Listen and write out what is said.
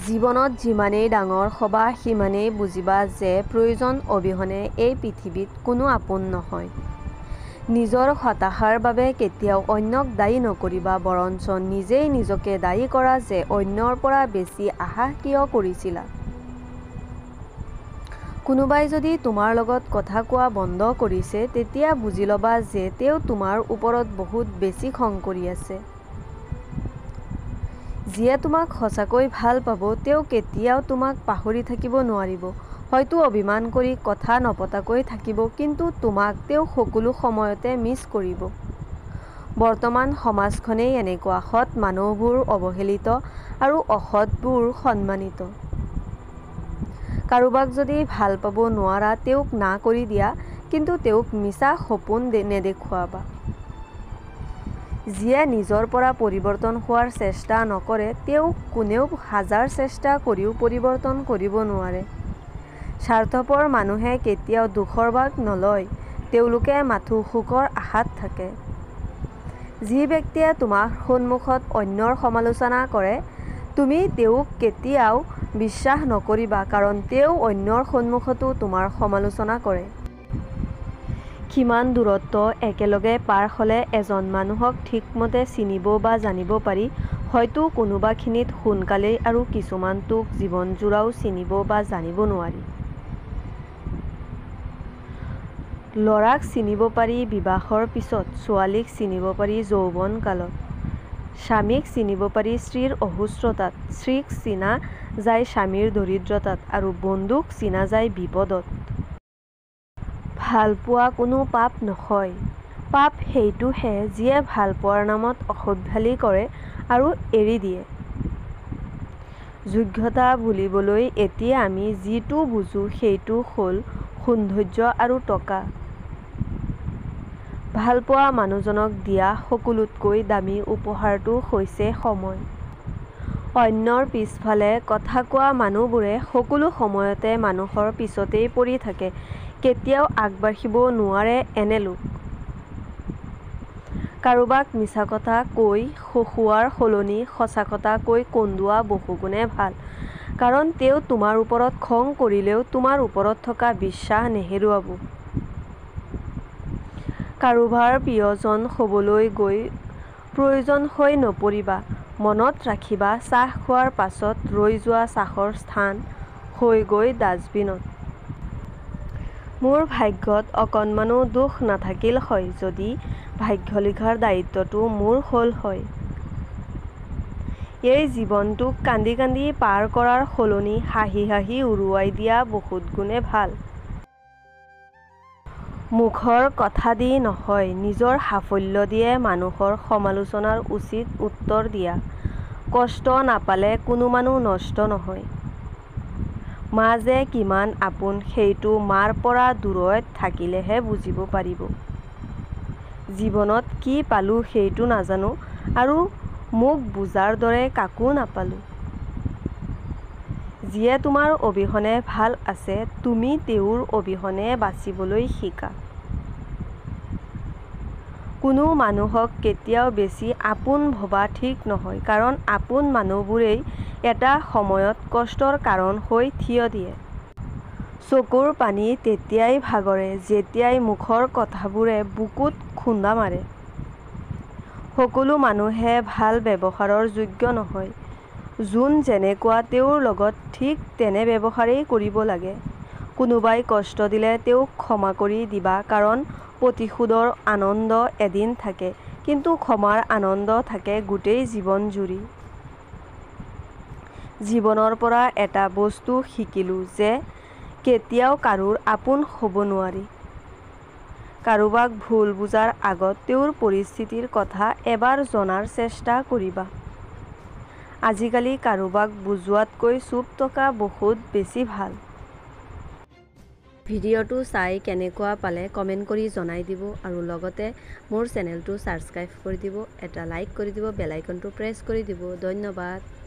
জীৱনত যিমানেই ডাঙৰ হবা সিমানেই বুজিবা যে প্ৰয়োজন অবিহনে এই পৃথিৱীত কোনো আপোন নহয়। নিজৰ হতাশাৰ বাবে কেতিয়াও অন্যক দায়ী নকৰিবা, বৰঞ্চ নিজেই নিজকে দায়ী কৰা যে অন্যৰ পৰা বেছি আশা কিয় কৰিছিলা। কোনোবাই যদি তোমাৰ লগত কথা কোৱা বন্ধ কৰিছে, তেতিয়া বুজি ল'বা যে তেওঁ তোমাৰ ওপৰত বহুত বেছি খং কৰি আছে। যিয়ে তোমাক সঁচাকৈ ভাল পাব তেওঁ কেতিয়াও তোমাক পাহৰি থাকিব নোৱাৰিব। হয়তো অভিমান কৰি কথা নপতাকৈ থাকিব, কিন্তু তোমাক তেওঁ সকলো সময়তে মিছ কৰিব। বৰ্তমান সমাজখনেই এনেকুৱা, সৎ মানুহবোৰ অৱহেলিত আৰু অসৎবোৰ সন্মানিত। কাৰোবাক যদি ভাল পাব নোৱাৰা তেওঁক না কৰি দিয়া, কিন্তু তেওঁক মিছা সপোন নেদেখুৱাবা। যিয়ে নিজৰ পৰা পৰিৱৰ্তন হোৱাৰ চেষ্টা নকৰে তেওঁক কোনেও হাজাৰ চেষ্টা কৰিও পৰিৱৰ্তন কৰিব নোৱাৰে। স্বাৰ্থপৰ মানুহে কেতিয়াও দুখৰ ভাগ নলয়, তেওঁলোকে মাথো সুখৰ আশাত থাকে। যি ব্যক্তিয়ে তোমাৰ সন্মুখত অন্যৰ সমালোচনা কৰে তুমি তেওঁক কেতিয়াও বিশ্বাস নকৰিবা, কাৰণ তেওঁ অন্যৰ সন্মুখতো তোমাৰ সমালোচনা কৰে। কিমান দূৰত্ব একেলগে পাৰ হ'লে এজন মানুহক ঠিকমতে চিনিব বা জানিব পাৰি, হয়তো কোনোবাখিনিত সোনকালেই আৰু কিছুমানটোক জীৱনজোৰাও চিনিব বা জানিব নোৱাৰি। ল'ৰাক চিনিব পাৰি বিবাহৰ পিছত, ছোৱালীক চিনিব পাৰি যৌৱন কালত, স্বামীক চিনিব পাৰি স্ত্ৰীৰ অসুস্থতাত, স্ত্ৰীক চিনা যায় স্বামীৰ দৰিদ্ৰতাত আৰু বন্ধুক চিনা যায় বিপদত। ভাল পোৱা কোনো পাপ নহয়, পাপ সেইটোহে যিয়ে ভাল পোৱাৰ নামত অসভ্যালি কৰে আৰু এৰি দিয়ে। যোগ্যতা বুলিবলৈ এতিয়া আমি যিটো বুজো সেইটো হ'ল সৌন্দৰ্য আৰু টকা। ভালপোৱা মানুহজনক দিয়া সকলোতকৈ দামী উপহাৰটো হৈছে সময়। অন্যৰ পিছফালে কথা কোৱা মানুহবোৰে সকলো সময়তে মানুহৰ পিছতেই পৰি থাকে, কেতিয়াও আগবাঢ়িব নোৱাৰে এনে লোক। কাৰোবাক মিছা কথা কৈ হহুৱাৰ সলনি সঁচা কথা কৈ কন্দোৱা বহুগুণে ভাল, কাৰণ তেওঁ তোমাৰ ওপৰত খং কৰিলেও তোমাৰ ওপৰত থকা বিশ্বাস নেহেৰুৱাব। কাৰোবাৰ প্ৰিয়জন হ'বলৈ গৈ প্ৰয়োজন হৈ নপৰিবা, মনত ৰাখিবা চাহ খোৱাৰ পাছত ৰৈ যোৱা চাহৰ স্থান হয়গৈ ডাষ্টবিনত। মোৰ ভাগ্যত অকণমানো দোষ নাথাকিল হয় যদি ভাগ্য লিখাৰ দায়িত্বটো মোৰ হ'ল হয়। এই জীৱনটোক কান্দি কান্দি পাৰ কৰাৰ সলনি হাঁহি হাঁহি উৰুৱাই দিয়া বহুত গুণে ভাল। মুখৰ কথা দি নহয়, নিজৰ সাফল্য দিয়ে মানুহৰ সমালোচনাৰ উচিত উত্তৰ দিয়া। কষ্ট নাপালে কোনো মানুহ নষ্ট নহয়। মা যে কিমান আপোন সেইটো মাৰ পৰা দূৰৈত থাকিলেহে বুজিব পাৰিব। জীৱনত কি পালো সেইটো নাজানো আৰু মোক বুজাৰ দৰে কাকো নাপালো। যিয়ে তোমাৰ অবিহনে ভাল আছে তুমি তেওঁৰ অবিহনে বাচিবলৈ শিকা। কোনো মানুহক কেতিয়াও বেছি আপোন ভবা ঠিক নহয়, কাৰণ আপোন মানুহবোৰেই এটা সময়ত কষ্টৰ কাৰণ হৈ থিয় দিয়ে। চকুৰ পানী তেতিয়াই ভাগৰে যেতিয়াই মুখৰ কথাবোৰে বুকুত খুন্দা মাৰে। সকলো মানুহে ভাল ব্যৱহাৰৰ যোগ্য নহয়। যোন যেনেকুৱা তেওঁৰ লগত ঠিক তেনে ব্যৱহাৰেই কৰিব লাগে। কোনোবাই কষ্ট দিলে তেওঁক ক্ষমা কৰি দিবা, কাৰণ প্ৰতিশোধৰ আনন্দ এদিন থাকে, কিন্তু ক্ষমাৰ আনন্দ থাকে গোটেই জীৱন জুৰি। জীৱনৰ পৰা এটা বস্তু শিকিলো যে কেতিয়াও কাৰোৰ আপোন হ'ব নোৱাৰি। কাৰোবাক ভুল বুজাৰ আগত তেওঁৰ পৰিস্থিতিৰ কথা এবাৰ জনাৰ চেষ্টা কৰিবা। আজিকালি কাৰোবাক বুজোৱাতকৈ চুপ থকা বহুত বেছি ভাল। ভিডিঅ'টো চাই কেনেকুৱা পালে কমেণ্ট কৰি জনাই দিব আৰু লগতে মোৰ চেনেলটো ছাবস্ক্ৰাইব কৰি দিব, এটা লাইক কৰি দিব, বেল আইকনটো প্ৰেছ কৰি দিব। ধন্যবাদ।